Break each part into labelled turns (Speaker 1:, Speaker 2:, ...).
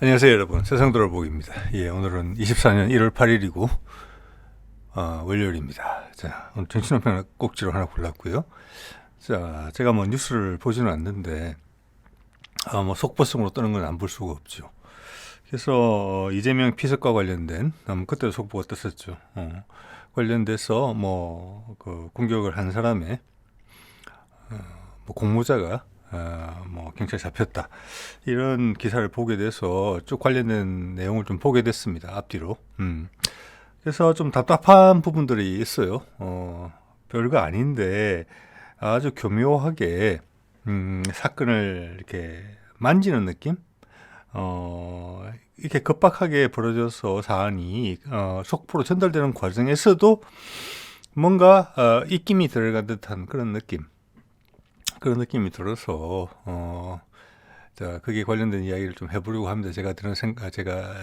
Speaker 1: 안녕하세요 여러분, 세상돌아보기입니다. 예, 오늘은 24년 1월 8일이고 월요일입니다. 자, 오늘 정신없는 꼭지로 하나 골랐고요. 자, 제가 뭐 뉴스를 보지는 않는데 뭐 속보성으로 뜨는 건 안 볼 수가 없죠. 그래서 이재명 피습과 관련된 그때도 속보가 떴었죠. 관련돼서 뭐 그 공격을 한 사람의 뭐 공모자가 뭐 경찰 잡혔다 이런 기사를 보게 돼서 쭉 관련된 내용을 좀 보게 됐습니다. 앞뒤로. 그래서 좀 답답한 부분들이 있어요. 별거 아닌데 아주 교묘하게 사건을 이렇게 만지는 느낌? 이렇게 급박하게 벌어져서 사안이 속보로 전달되는 과정에서도 뭔가 입김이 들어간 듯한 그런 느낌이 들어서 자, 거기에 관련된 이야기를 좀 해보려고 합니다. 제가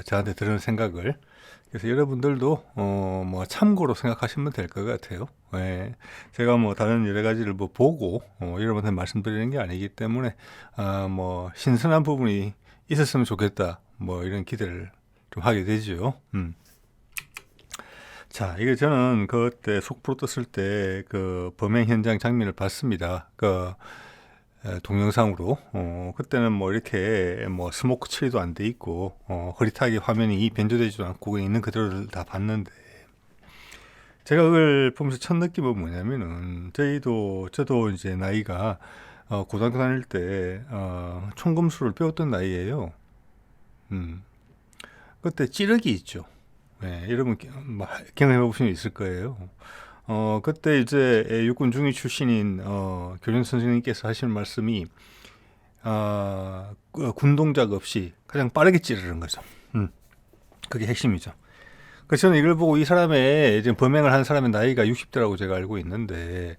Speaker 1: 저한테 들은 생각을. 그래서 여러분들도 뭐 참고로 생각하시면 될 것 같아요. 예. 제가 뭐 다른 여러 가지를 뭐 보고 여러분한테 말씀드리는 게 아니기 때문에 뭐 신선한 부분이 있었으면 좋겠다. 뭐 이런 기대를 좀 하게 되죠. 자, 이게 저는 그때 속보로 떴을 때 그 범행 현장 장면을 봤습니다. 그 동영상으로. 그때는 뭐 이렇게 뭐 스모크 처리도 안 돼 있고 흐릿하게 화면이 변조되지도 않고 그냥 있는 그대로를 다 봤는데, 제가 그걸 보면서 첫 느낌은 뭐냐면은 저도 이제 나이가 고등학교 다닐 때 총검술을 배웠던 나이예요. 그때 찌르기 있죠. 네, 여러분 뭐 경험해 보신 적 있을 거예요. 그때 이제 육군 중위 출신인 교장 선생님께서 하시는 말씀이 군 동작 없이 가장 빠르게 찌르는 거죠. 그게 핵심이죠. 그래서 저는 이걸 보고 이 사람의 이제 범행을 한 사람의 나이가 60대라고 제가 알고 있는데,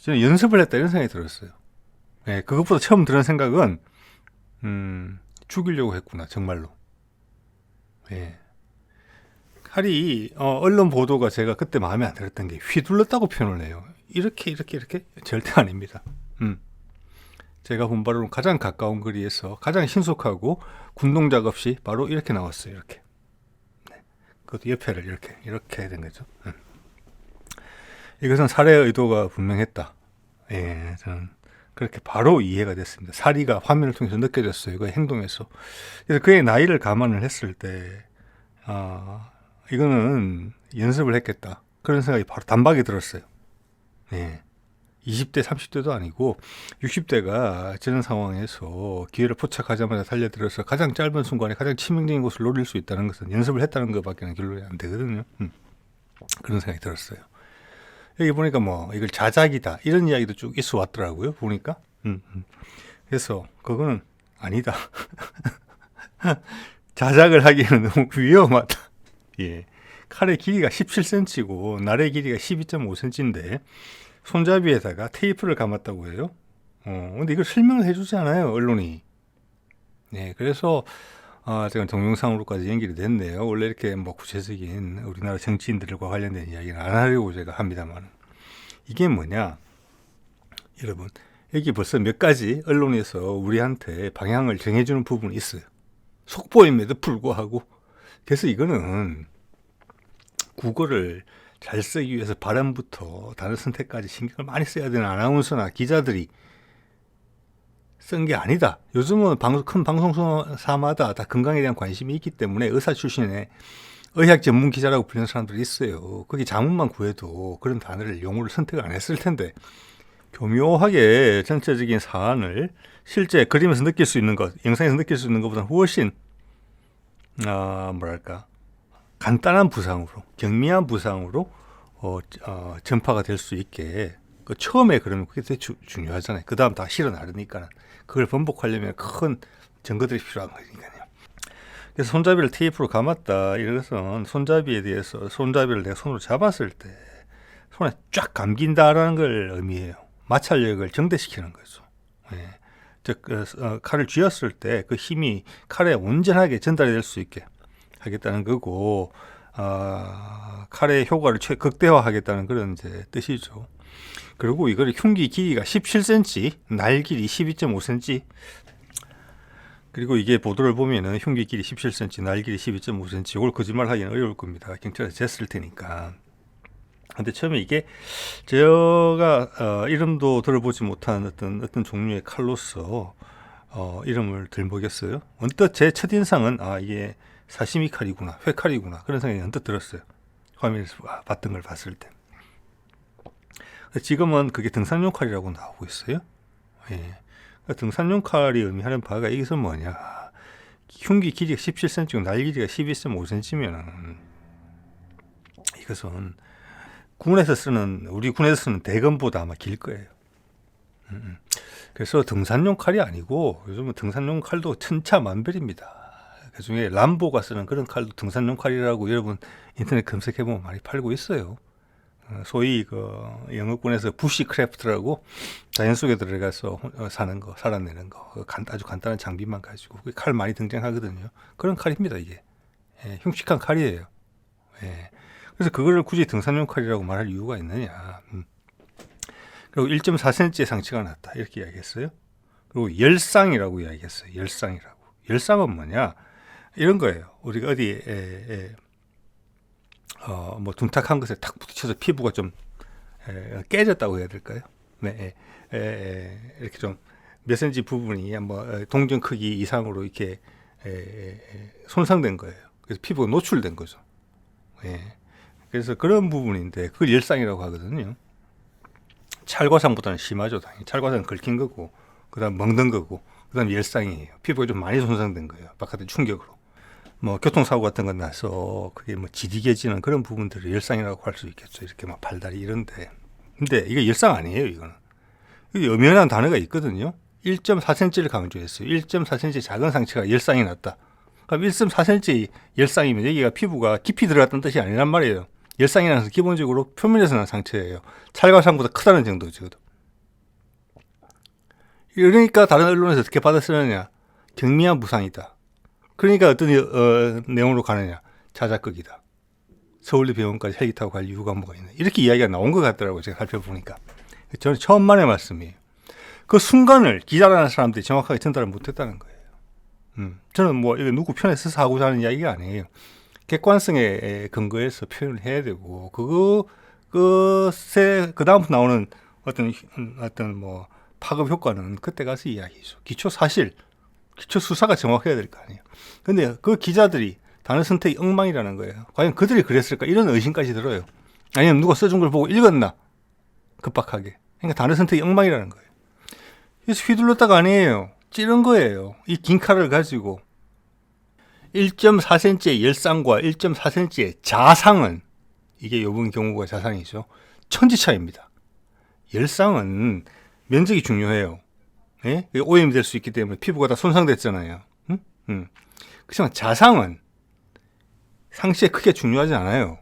Speaker 1: 저는 연습을 했다 이런 생각이 들었어요. 네, 그것보다 처음 드는 생각은 죽이려고 했구나 정말로. 예. 칼이 언론 보도가 제가 그때 마음에 안 들었던 게 휘둘렀다고 표현을 해요. 이렇게 절대 아닙니다. 제가 본 바로는 가장 가까운 거리에서 가장 신속하고 군동작 없이 바로 이렇게 나왔어요. 이렇게. 네. 그것도 옆에를 이렇게 된 거죠. 이것은 살해의 의도가 분명했다. 예, 저는 그렇게 바로 이해가 됐습니다. 살이가 화면을 통해서 느껴졌어요. 그 행동에서. 그래서 그의 나이를 감안을 했을 때 이거는 연습을 했겠다. 그런 생각이 바로 단박에 들었어요. 네. 20대, 30대도 아니고 60대가 저런 상황에서 기회를 포착하자마자 달려들어서 가장 짧은 순간에 가장 치명적인 곳을 노릴 수 있다는 것은 연습을 했다는 것밖에 결론이 안 되거든요. 그런 생각이 들었어요. 여기 보니까 뭐 이걸 자작이다 이런 이야기도 쭉 있어 왔더라고요. 보니까. 그래서 그거는 아니다. 자작을 하기에는 너무 위험하다. 예. 칼의 길이가 17cm고 날의 길이가 12.5cm인데 손잡이에다가 테이프를 감았다고 해요. 근데 이걸 설명을 해주지 않아요, 언론이. 네, 그래서 제가 동영상으로까지 연결이 됐네요. 원래 이렇게 뭐 구체적인 우리나라 정치인들과 관련된 이야기는 안 하려고 제가 합니다만, 이게 뭐냐, 여러분, 여기 벌써 몇 가지 언론에서 우리한테 방향을 정해주는 부분이 있어요. 속보임에도 불구하고. 그래서 이거는 국어를 잘 쓰기 위해서 발음부터 단어 선택까지 신경을 많이 써야 되는 아나운서나 기자들이 쓴 게 아니다. 요즘은 큰 방송사마다 다 건강에 대한 관심이 있기 때문에 의사 출신의 의학 전문 기자라고 불리는 사람들이 있어요. 거기 자문만 구해도 그런 단어를 용어를 선택을 안 했을 텐데, 교묘하게 전체적인 사안을 실제 그림에서 느낄 수 있는 것, 영상에서 느낄 수 있는 것보다 훨씬 뭐랄까 간단한 부상으로, 경미한 부상으로 전파가 될 수 있게, 그 처음에 그러면 그게 되게 중요하잖아요. 그 다음 다 실어 나르니까 그걸 번복하려면 큰 증거들이 필요한 거니까요. 그래서 손잡이를 테이프로 감았다. 이것은 손잡이를 내가 손으로 잡았을 때 손에 쫙 감긴다라는 걸 의미해요. 마찰력을 정대시키는 거죠. 예. 즉 칼을 쥐었을 때 그 힘이 칼에 온전하게 전달이 될 수 있게 하겠다는 거고, 칼의 효과를 극대화하겠다는 그런 이제 뜻이죠. 그리고 이걸 흉기 길이가 17cm, 날 길이 12.5cm. 그리고 이게 보도를 보면은 흉기 길이 17cm, 날 길이 12.5cm. 이걸 거짓말 하기는 어려울 겁니다. 경찰에서 쟀을 테니까. 근데 처음에 이게 제가 이름도 들어보지 못한 어떤 종류의 칼로서 이름을 들먹였어요. 언뜻 제 첫인상은 이게 사시미 칼이구나, 회칼이구나, 그런 생각이 언뜻 들었어요. 화면에서 봤던 걸 봤을 때. 지금은 그게 등산용 칼이라고 나오고 있어요. 예. 등산용 칼이 의미하는 바가 여기서 뭐냐, 흉기 길이가 17cm고 날 길이가 12.5cm면 이것은 우리 군에서 쓰는 대검보다 아마 길 거예요. 그래서 등산용 칼이 아니고, 요즘은 등산용 칼도 천차만별입니다. 그 중에 람보가 쓰는 그런 칼도 등산용 칼이라고 여러분 인터넷 검색해보면 많이 팔고 있어요. 소위 영어권에서 부시크래프트라고 자연 속에 들어가서 사는 거, 살아내는 거, 아주 간단한 장비만 가지고 칼 많이 등장하거든요. 그런 칼입니다, 이게. 예, 흉측한 칼이에요. 예. 그래서 그거를 굳이 등산용 칼이라고 말할 이유가 있느냐. 그리고 1.4cm의 상처가 났다, 이렇게 이야기했어요. 그리고 열상이라고 이야기했어요. 열상이라고. 열상은 뭐냐, 이런 거예요. 우리가 어디에 뭐 둔탁한 것에 탁 부딪혀서 피부가 좀 깨졌다고 해야 될까요? 네, 이렇게 좀 몇 센치 부분이 뭐 동전 크기 이상으로 이렇게 손상된 거예요. 그래서 피부가 노출된 거죠. 예. 그래서 그런 부분인데 그걸 열상이라고 하거든요. 찰과상보다는 심하죠. 당연히 찰과상은 긁힌 거고, 그다음 먹는 거고, 그다음 열상이에요. 피부가 좀 많이 손상된 거예요. 바깥의 충격으로. 뭐 교통사고 같은 건 나서 그게 뭐 지디게지는 그런 부분들을 열상이라고 할 수 있겠죠. 이렇게 막 발다리 이런데. 근데 이게 열상 아니에요, 이거는. 이게 엄연한 단어가 있거든요. 1.4cm를 강조했어요. 1.4cm 작은 상처가 열상이 났다. 그럼 1.4cm 열상이면 여기가 피부가 깊이 들어갔다는 뜻이 아니란 말이에요. 열상이라는 것은 기본적으로 표면에서 난 상처예요. 찰과상보다 크다는 정도죠. 그러니까 다른 언론에서 어떻게 받아 쓰느냐, 경미한 부상이다. 그러니까 어떤 내용으로 가느냐, 자작극이다. 서울대 병원까지 헬기 타고 갈 이유가 뭐가 있나, 이렇게 이야기가 나온 것 같더라고요. 제가 살펴보니까. 저는 처음만의 말씀이에요. 그 순간을 기자라는 사람들이 정확하게 전달을 못했다는 거예요. 저는 뭐 이거 누구 편에 서서 하고자 하는 이야기가 아니에요. 객관성에 근거해서 표현을 해야 되고, 그것에 그다음부터 나오는 어떤 뭐 파급 효과는 그때 가서 이야기죠. 기초 수사가 정확해야 될 거 아니에요. 근데 그 기자들이 단어 선택이 엉망이라는 거예요. 과연 그들이 그랬을까, 이런 의심까지 들어요. 아니면 누가 써준 걸 보고 읽었나, 급박하게. 그러니까 단어 선택이 엉망이라는 거예요. 그래서 휘둘렀다가 아니에요. 찌른 거예요. 이 긴 칼을 가지고 1.4cm의 열상과 1.4cm의 자상은, 이게 이번 경우가 자상이죠, 천지차이입니다. 열상은 면적이 중요해요. 예? 오염이 될 수 있기 때문에 피부가 다 손상됐잖아요. 그렇지만 자상은 상시의 크기가 중요하지 않아요.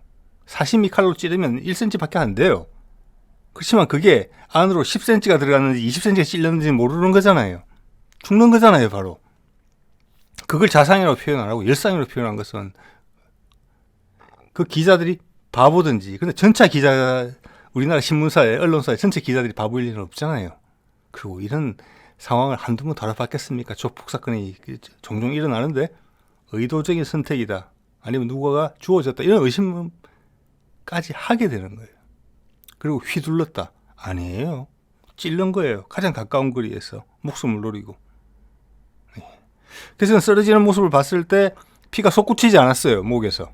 Speaker 1: 사시미 칼로 찌르면 1cm밖에 안 돼요. 그렇지만 그게 안으로 10cm가 들어갔는지 20cm가 찔렸는지 모르는 거잖아요. 죽는 거잖아요, 바로. 그걸 자상이라고 표현 안 하고 열상이라고 표현한 것은 그 기자들이 바보든지, 근데 전체 기자, 우리나라 신문사에, 언론사에 전체 기자들이 바보일 일은 없잖아요. 그리고 이런 상황을 한두 번 다뤄봤겠습니까? 조폭 사건이 종종 일어나는데 의도적인 선택이다, 아니면 누가가 주어졌다, 이런 의심까지 하게 되는 거예요. 그리고 휘둘렀다, 아니에요. 찔른 거예요. 가장 가까운 거리에서 목숨을 노리고. 그래서 쓰러지는 모습을 봤을 때 피가 솟구치지 않았어요, 목에서.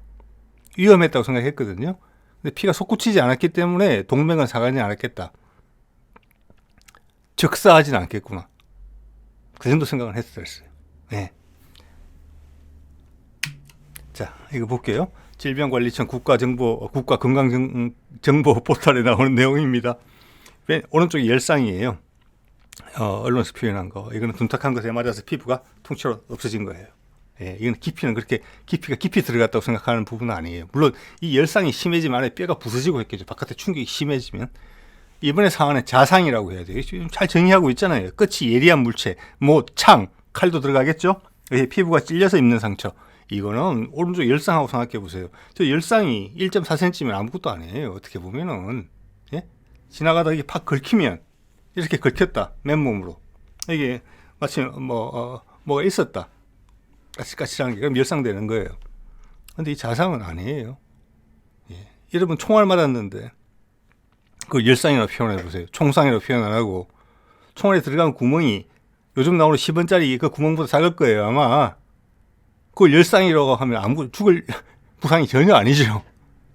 Speaker 1: 위험했다고 생각했거든요. 근데 피가 솟구치지 않았기 때문에 동맥은 상하지 않았겠다, 적사하지는 않겠구나, 그 정도 생각을 했었어요. 네. 자, 이거 볼게요. 질병관리청 국가건강정보 포털에 나오는 내용입니다. 오른쪽이 열상이에요. 언론에서 표현한 거. 이거는 둔탁한 것에 맞아서 피부가 통째로 없어진 거예요. 예, 이건 깊이가 깊이 들어갔다고 생각하는 부분은 아니에요. 물론 이 열상이 심해지면 안에 뼈가 부서지고 했겠죠. 바깥에 충격이 심해지면. 이번에 상황은 자상이라고 해야 돼요. 지금 잘 정의하고 있잖아요. 끝이 예리한 물체, 창, 칼도 들어가겠죠. 피부가 찔려서 입는 상처. 이거는 오른쪽 열상하고 생각해 보세요. 저 열상이 1.4cm면 아무것도 아니에요. 어떻게 보면은. 예? 지나가다 이게 팍 긁히면, 이렇게 긁혔다, 맨몸으로. 이게 마치 뭐가 있었다. 까칠까칠한 게 그럼 멸상되는 거예요. 근데 이 자상은 아니에요. 예. 여러분 총알 맞았는데 그걸 열상이라고 표현해 보세요. 총상이라고 표현 안 하고 총알에 들어간 구멍이 요즘 나오는 10원짜리 그 구멍보다 작을 거예요. 아마 그걸 열상이라고 하면 아무 죽을 부상이 전혀 아니죠.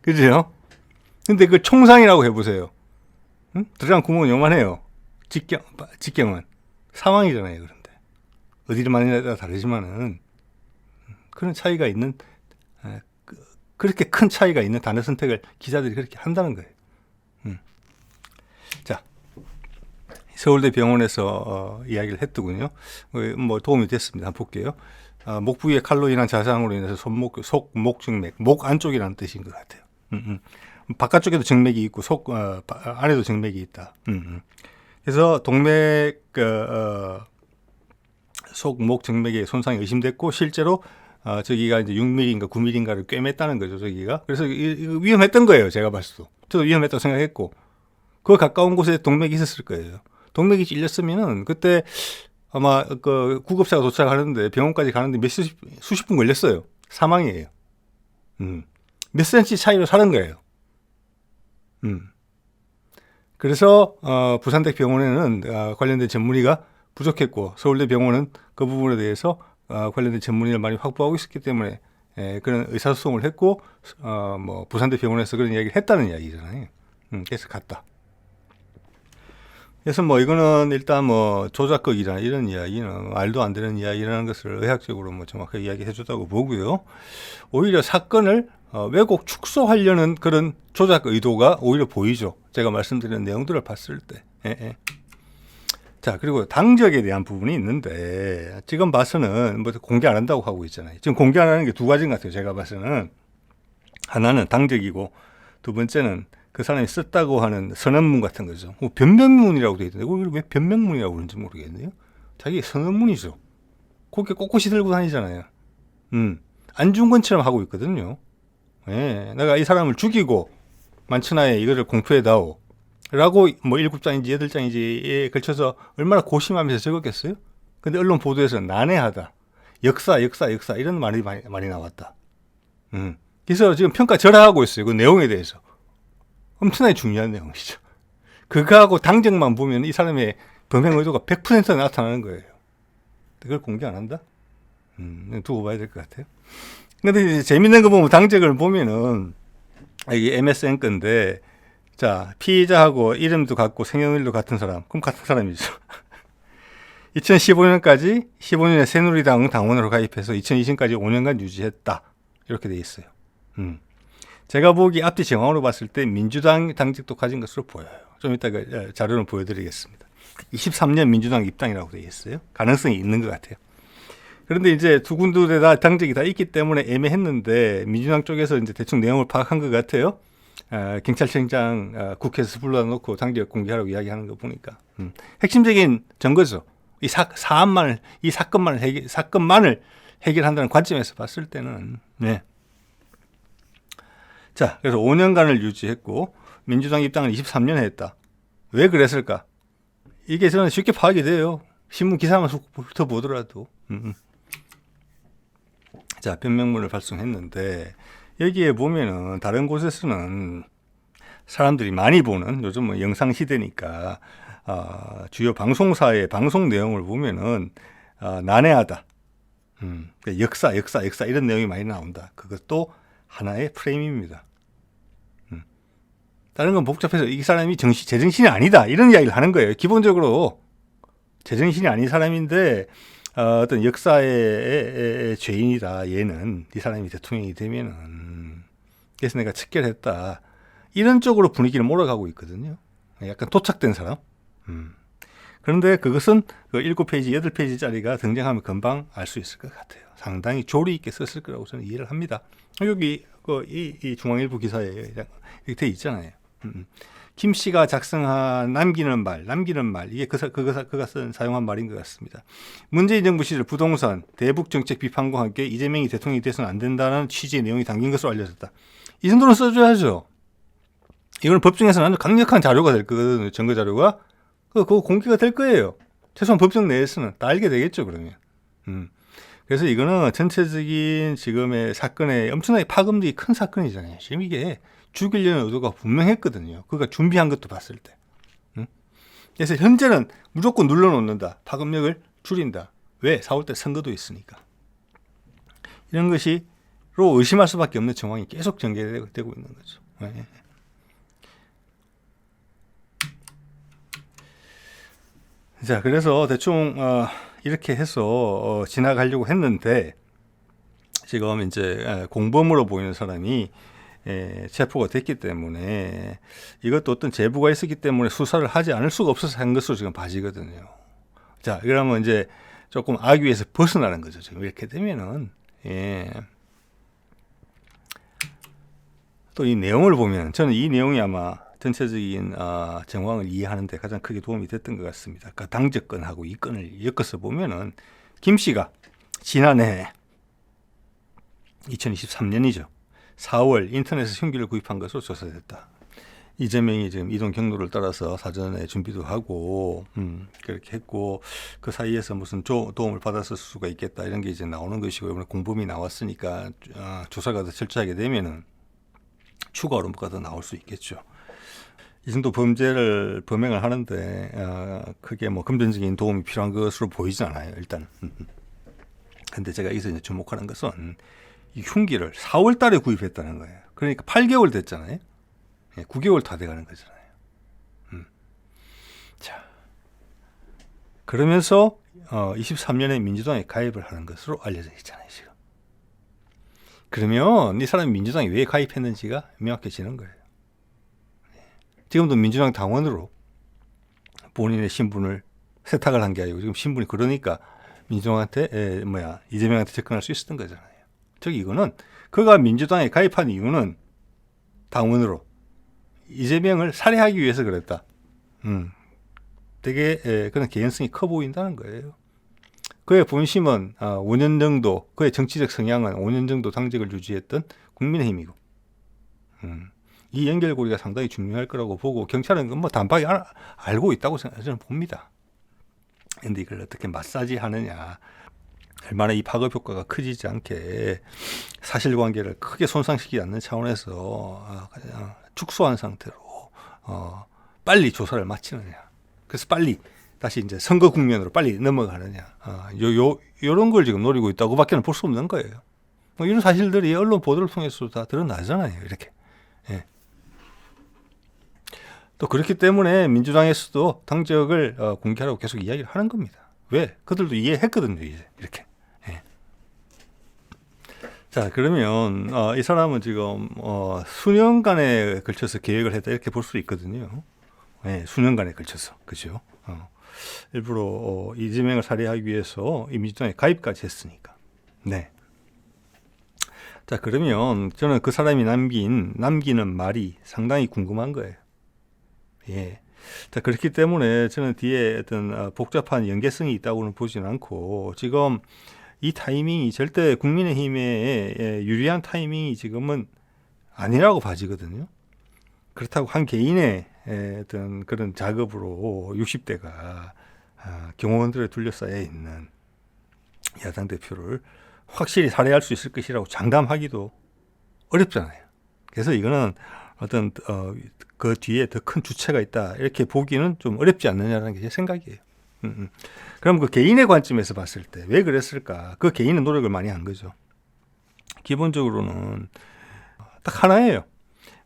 Speaker 1: 그죠? 근데 그 총상이라고 해보세요. 응? 들어간 구멍은 요만해요. 직경은 사망이잖아요. 그런데 어디를 많이 따라 다르지만은 그런 차이가 있는 그렇게 큰 차이가 있는 단어 선택을 기자들이 그렇게 한다는 거예요. 자, 서울대 병원에서 이야기를 했더군요. 뭐 도움이 됐습니다. 한번 볼게요. 목 부위의 칼로 인한 자상으로 인해서 목 증맥, 목 안쪽이라는 뜻인 것 같아요. 바깥쪽에도 증맥이 있고 안에도 증맥이 있다. 그래서 동맥 목 증맥의 손상이 의심됐고 실제로 저기가 이제 6mm인가 9mm인가를 꿰맸다는 거죠. 저기가. 그래서 위험했던 거예요. 제가 봤을 때. 저도 위험했다고 생각했고 그 가까운 곳에 동맥이 있었을 거예요. 동맥이 찔렸으면은 그때 아마 그 구급차가 도착하는데 병원까지 가는데 수십 분 걸렸어요. 사망이에요. 몇 센치 차이로 사는 거예요. 그래서 부산대 병원에는 관련된 전문의가 부족했고 서울대 병원은 그 부분에 대해서 관련된 전문의를 많이 확보하고 있었기 때문에 그런 의사소통을 했고 뭐 부산대 병원에서 그런 이야기를 했다는 이야기잖아요. 그래서 갔다. 그래서 뭐 이거는 일단 뭐 조작극이나 이런 이야기는 말도 안 되는 이야기라는 것을 의학적으로 뭐 정확하게 이야기해 줬다고 보고요. 오히려 사건을 왜곡 축소하려는 그런 조작 의도가 오히려 보이죠. 제가 말씀드린 내용들을 봤을 때. 자, 그리고 당적에 대한 부분이 있는데 지금 봐서는 뭐 공개 안 한다고 하고 있잖아요. 지금 공개 안 하는 게 두 가지인 것 같아요. 제가 봐서는 하나는 당적이고 두 번째는 그 사람이 썼다고 하는 선언문 같은 거죠. 변명문이라고 되어 있던데 이걸 왜 변명문이라고 그러는지 모르겠네요. 자기 선언문이죠. 그렇게 꼿꼿이 들고 다니잖아요. 안 준 것처럼 하고 있거든요. 예, 내가 이 사람을 죽이고 만천하에 이거를 공표해다오 라고 뭐 7장인지 8장인지에 걸쳐서 얼마나 고심하면서 적었겠어요? 근데 언론 보도에서 난해하다. 역사 이런 말이 많이 나왔다. 그래서 지금 평가절하하고 있어요. 그 내용에 대해서. 엄청나게 중요한 내용이죠. 그거하고 당정만 보면 이 사람의 범행 의도가 100% 나타나는 거예요. 그걸 공개 안 한다? 두고 봐야 될 것 같아요. 근데 이제 재밌는 거 보면 당적을 보면은 이게 MSN 건데 자, 피의자하고 이름도 같고 생년월일도 같은 사람. 그럼 같은 사람이죠. 2015년까지 15년에 새누리당 당원으로 가입해서 2020까지 5년간 유지했다. 이렇게 돼 있어요. 제가 보기 앞뒤 정황으로 봤을 때 민주당 당직도 가진 것으로 보여요. 좀 이따가 자료를 보여드리겠습니다. 23년 민주당 입당이라고 돼 있어요. 가능성이 있는 것 같아요. 그런데 이제 두 군데 다 당직이 다 있기 때문에 애매했는데 민주당 쪽에서 이제 대충 내용을 파악한 것 같아요. 경찰청장 국회에서 불러놓고 당직 공개하라고 이야기하는 거 보니까 핵심적인 증거죠. 이 사건만을 해결한다는 관점에서 봤을 때는 네. 자, 그래서 5년간을 유지했고 민주당 입당을 23년에 했다. 왜 그랬을까? 이게 저는 쉽게 파악이 돼요. 신문 기사만 훑어 보더라도. 자, 변명문을 발송했는데 여기에 보면은 다른 곳에서는 사람들이 많이 보는 요즘 뭐 영상 시대니까 주요 방송사의 방송 내용을 보면은 난해하다. 역사 이런 내용이 많이 나온다. 그것도 하나의 프레임입니다. 다른 건 복잡해서 이 사람이 제정신이 아니다 이런 이야기를 하는 거예요. 기본적으로 제정신이 아닌 사람인데 어떤 역사의 죄인이다. 얘는 이 사람이 대통령이 되면은 그래서 내가 척결했다. 이런 쪽으로 분위기를 몰아가고 있거든요. 약간 도착된 사람. 그런데 그것은 그 7페이지, 8페이지짜리가 등장하면 금방 알 수 있을 것 같아요. 상당히 조리 있게 썼을 거라고 저는 이해를 합니다. 여기 이 중앙일보 기사에 이렇게 돼 있잖아요. 김 씨가 작성한 남기는 말 이게 그가 사용한 말인 것 같습니다. 문재인 정부 시절 부동산 대북 정책 비판과 함께 이재명이 대통령이 돼서는 안 된다는 취지의 내용이 담긴 것으로 알려졌다. 이 정도는 써줘야죠. 이건 법정에서는 아주 강력한 자료가 될 거거든요. 증거 자료가 그거 공개가 될 거예요. 최소한 법정 내에서는 다 알게 되겠죠. 그러면 그래서 이거는 전체적인 지금의 사건에 엄청나게 파급력이 큰 사건이잖아요. 지금 이게 죽이려는 의도가 분명했거든요. 그가 준비한 것도 봤을 때. 그래서 현재는 무조건 눌러놓는다. 파급력을 줄인다. 왜? 4월달 선거도 있으니까. 이런 것이로 의심할 수밖에 없는 정황이 계속 전개되고 있는 거죠. 네. 자, 그래서 대충 이렇게 해서 지나가려고 했는데 지금 이제 공범으로 보이는 사람이 체포가 됐기 때문에 이것도 어떤 제보가 있었기 때문에 수사를 하지 않을 수가 없어서 한 것으로 지금 봐지거든요. 자, 그러면 이제 조금 악유에서 벗어나는 거죠. 지금 이렇게 되면은 또 이 내용을 보면 저는 이 내용이 아마 전체적인 정황을 이해하는 데 가장 크게 도움이 됐던 것 같습니다. 그러니까 당적건하고 이 건을 엮어서 보면은 김 씨가 지난해 2023년이죠. 4월 인터넷에서 흉기를 구입한 것으로 조사됐다. 이재명이 지금 이동 경로를 따라서 사전에 준비도 하고 그렇게 했고 그 사이에서 무슨 도움을 받았을 수가 있겠다 이런 게 이제 나오는 것이고 이번에 공범이 나왔으니까 조사가 더 철저하게 되면은 추가로 뭐가 더 나올 수 있겠죠. 이 정도 범죄를 범행을 하는데 크게 뭐 금전적인 도움이 필요한 것으로 보이지 않아요. 일단. 근데 제가 여기서 이제 주목하는 것은 이 흉기를 4월 달에 구입했다는 거예요. 그러니까 8개월 됐잖아요. 9개월 다 돼가는 거잖아요. 자, 그러면서 23년에 민주당에 가입을 하는 것으로 알려져 있잖아요. 지금. 그러면 이 사람이 민주당에 왜 가입했는지가 명확해지는 거예요. 지금도 민주당 당원으로 본인의 신분을 세탁을 한 게 아니고 지금 신분이 그러니까 민주당한테 이재명한테 접근할 수 있었던 거잖아요. 즉 이거는 그가 민주당에 가입한 이유는 당원으로 이재명을 살해하기 위해서 그랬다. 되게 그런 개연성이 커 보인다는 거예요. 그의 본심은 5년 정도, 그의 정치적 성향은 5년 정도 당직을 유지했던 국민의힘이고, 이 연결고리가 상당히 중요할 거라고 보고 경찰은 뭐 단박에 알고 있다고 저는 봅니다. 그런데 이걸 어떻게 마사지하느냐, 얼마나 이 파급 효과가 커지지 않게 사실관계를 크게 손상시키지 않는 차원에서 그냥 축소한 상태로 빨리 조사를 마치느냐, 그래서 빨리 다시 이제 선거 국면으로 빨리 넘어가느냐, 요런 걸 지금 노리고 있다고밖에는 볼 수 없는 거예요. 뭐 이런 사실들이 언론 보도를 통해서 다 드러나잖아요. 이렇게. 예. 또 그렇기 때문에 민주당에서도 당적을 공개하라고 계속 이야기를 하는 겁니다. 왜? 그들도 이해했거든요. 이제 이렇게. 예. 자, 그러면 이 사람은 지금 수년간에 걸쳐서 계획을 했다 이렇게 볼 수 있거든요. 예, 수년간에 걸쳐서. 그죠? 일부러 이재명을 살해하기 위해서 이 민주당에 가입까지 했으니까. 네. 자, 그러면 저는 그 사람이 남기는 말이 상당히 궁금한 거예요. 예. 자, 그렇기 때문에 저는 뒤에 어떤 복잡한 연계성이 있다고는 보지는 않고 지금 이 타이밍이 절대 국민의힘에 유리한 타이밍이 지금은 아니라고 봐지거든요. 그렇다고 한 개인의 어떤 그런 작업으로 60대가 경호원들에 둘러싸여 있는 야당 대표를 확실히 살해할 수 있을 것이라고 장담하기도 어렵잖아요. 그래서 이거는 어떤 그 뒤에 더 큰 주체가 있다 이렇게 보기는 좀 어렵지 않느냐라는 게 제 생각이에요. 그럼 그 개인의 관점에서 봤을 때 왜 그랬을까? 그 개인은 노력을 많이 한 거죠. 기본적으로는 딱 하나예요.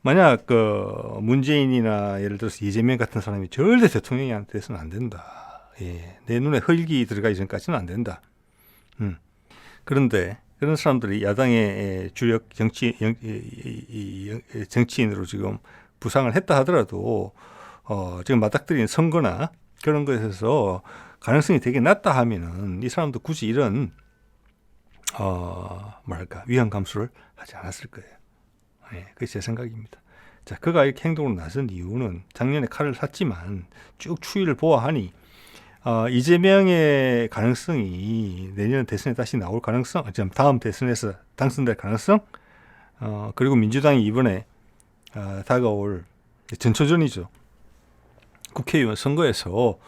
Speaker 1: 만약 그 문재인이나 예를 들어서 이재명 같은 사람이 절대 대통령이 돼서는 안 된다. 예, 내 눈에 흙이 들어가기 전까지는 안 된다. 그런데 그런 사람들이 야당의 주력 정치인으로 지금 부상을 했다 하더라도 지금 맞닥뜨리는 선거나 그런 것에서 가능성이 되게 낮다 하면은 이 사람도 굳이 이런 위험 감수를 하지 않았을 거예요. 예, 그게 제 생각입니다. 자, 그가 이렇게 행동으로 나선 이유는 작년에 칼을 샀지만 쭉 추이를 보아하니 이재명의 가능성이 내년 대선에 다시 나올 가능성, 다음 대선에서 당선될 가능성, 그리고 민주당이 이번에 다가올 전초전이죠. 국회의원 선거에서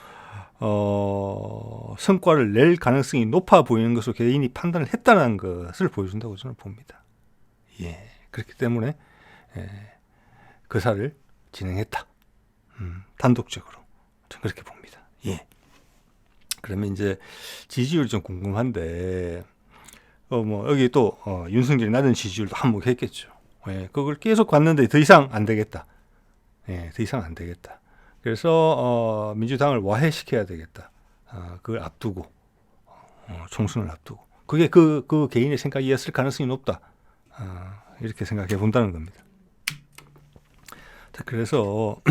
Speaker 1: 성과를 낼 가능성이 높아 보이는 것으로 개인이 판단을 했다는 것을 보여준다고 저는 봅니다. 예, 그렇기 때문에 거사를 진행했다. 단독적으로 저는 그렇게 봅니다. 예. 그러면 이제 지지율이 좀 궁금한데 뭐 여기 또 윤석열이 낮은 지지율도 한몫했겠죠. 예, 그걸 계속 봤는데 더 이상 안 되겠다. 예, 더 이상 안 되겠다. 그래서 민주당을 와해시켜야 되겠다. 그걸 앞두고 총선을 앞두고 그게 그 개인의 생각이었을 가능성이 높다. 이렇게 생각해 본다는 겁니다. 자, 그래서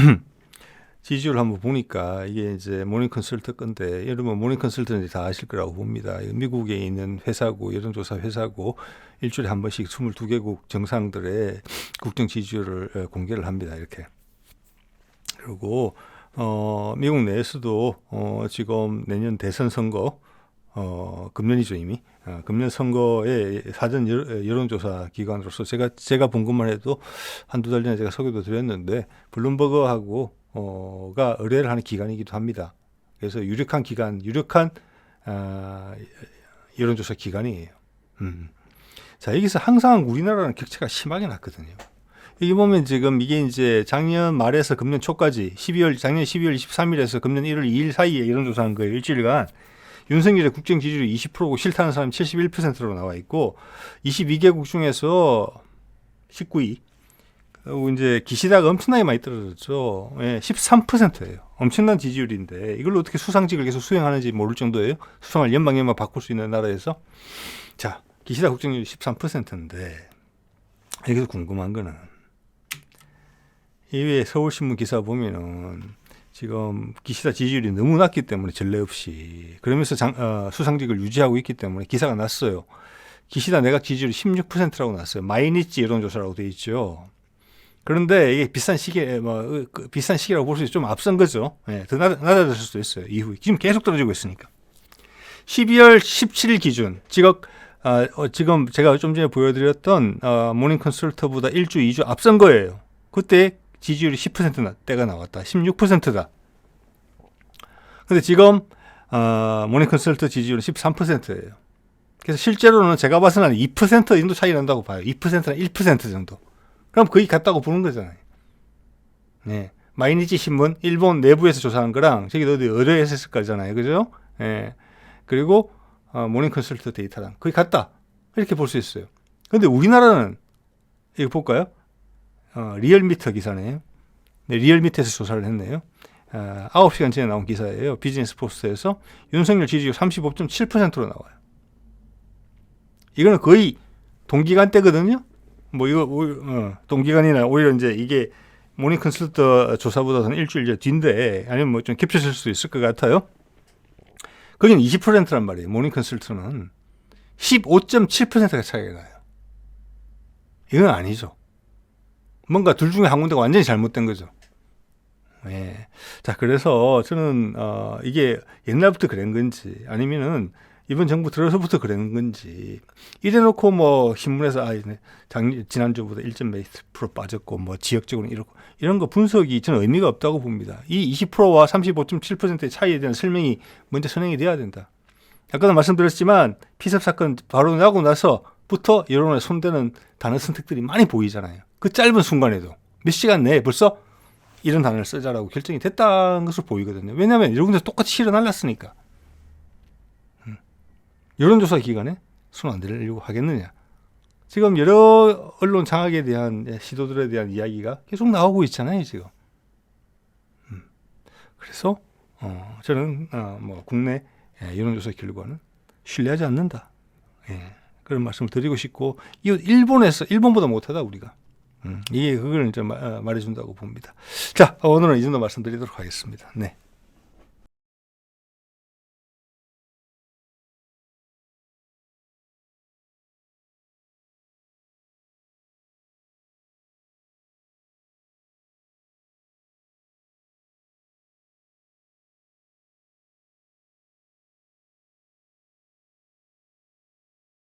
Speaker 1: 지지율을 한번 보니까 이게 이제 모닝 컨설트 건데 여러분 모닝 컨설트는 다 아실 거라고 봅니다. 미국에 있는 회사고 여론조사 회사고 일주일에 한 번씩 22개국 정상들의 국정 지지율을 공개를 합니다. 이렇게. 그리고 미국 내에서도 지금 내년 대선 선거 금년이죠 이미 금년 선거의 사전 여론조사 기관으로서 제가 본 것만 해도 한두 달 전에 제가 소개도 드렸는데 블룸버그하고 가 의뢰를 하는 기관이기도 합니다. 그래서 유력한 기관, 유력한 여론조사 기관이에요. 자, 여기서 항상 우리나라는 격차가 심하게 났거든요. 여기 보면 지금 이게 이제 작년 말에서 금년 초까지 작년 12월 23일에서 금년 1월 2일 사이에 여론조사한 거예요. 일주일간. 윤석열의 국정 지지율이 20%고 싫다는 사람이 71%로 나와 있고 22개국 중에서 19위. 그리고 이제 기시다가 엄청나게 많이 떨어졌죠. 예, 13%예요. 엄청난 지지율인데 이걸로 어떻게 수상직을 계속 수행하는지 모를 정도예요. 수상을 연방 바꿀 수 있는 나라에서. 자, 기시다 국정률이 13%인데 여기서 궁금한 거는 이외에 서울신문 기사 보면은 지금 기시다 지지율이 너무 낮기 때문에 전례 없이 그러면서 수상직을 유지하고 있기 때문에 기사가 났어요. 기시다 내각 지지율이 16%라고 났어요. 마이니치 여론조사라고 돼 있죠. 그런데 이게 비싼 시기라고 볼 수 있어 좀 앞선 거죠. 예, 더 낮아졌을 수도 있어요. 이후에 지금 계속 떨어지고 있으니까. 12월 17일 기준 지금 제가 좀 전에 보여드렸던 모닝 컨설터보다 1주, 2주 앞선 거예요. 그때 지지율이 10% 때가 나왔다. 16%다. 근데 지금 모닝 컨설터 지지율은 13%예요. 그래서 실제로는 제가 봐서는 2% 정도 차이 난다고 봐요. 2%나 1% 정도. 그럼 거의 같다고 보는 거잖아요. 네. 마이니치 신문, 일본 내부에서 조사한 거랑 저기 어디 의뢰해서 했을 거잖아요. 그죠? 예. 그리고 모닝 컨설트 데이터랑 거의 같다. 이렇게 볼 수 있어요. 근데 우리나라는 이거 볼까요? 리얼미터 기사네요. 네, 리얼미터에서 조사를 했네요. 9시간 전에 나온 기사예요. 비즈니스 포스트에서 윤석열 지지율 35.7%로 나와요. 이거는 거의 동기간 때거든요. 뭐 이거 동기간이나 오히려 이제 이게 모닝 컨설터 조사보다는 일주일 뒤인데 아니면 뭐 좀 겹쳐질 수도 있을 것 같아요. 거기는 20%란 말이에요. 모닝 컨설터는 15.7%가 차이가 나요. 이건 아니죠. 뭔가 둘 중에 한 군데가 완전히 잘못된 거죠. 예. 자, 그래서 저는 이게 옛날부터 그런 건지 아니면은 이번 정부 들어서부터 그런 건지 이래놓고 뭐 신문에서 지난주보다 1.몇% 빠졌고 뭐 지역적으로 이런 거 분석이 저는 의미가 없다고 봅니다. 이 20%와 35.7%의 차이에 대한 설명이 먼저 선행이 돼야 된다. 아까도 말씀드렸지만 피습 사건 바로 나고 나서부터 여론에 손대는 단어 선택들이 많이 보이잖아요. 그 짧은 순간에도 몇 시간 내에 벌써 이런 단어를 쓰자라고 결정이 됐다는 것으로 보이거든요. 왜냐하면 여러분들 똑같이 실어 날랐으니까. 여론조사 기간에 손 안 대려고 하겠느냐. 지금 여러 언론 장악에 대한 시도들에 대한 이야기가 계속 나오고 있잖아요, 지금. 그래서 저는 뭐 국내 여론조사 결과는 신뢰하지 않는다. 예, 그런 말씀을 드리고 싶고 일본보다 못하다 우리가. 이게 그걸 이제 말해준다고 봅니다. 자, 오늘은 이 정도 말씀드리도록 하겠습니다. 네.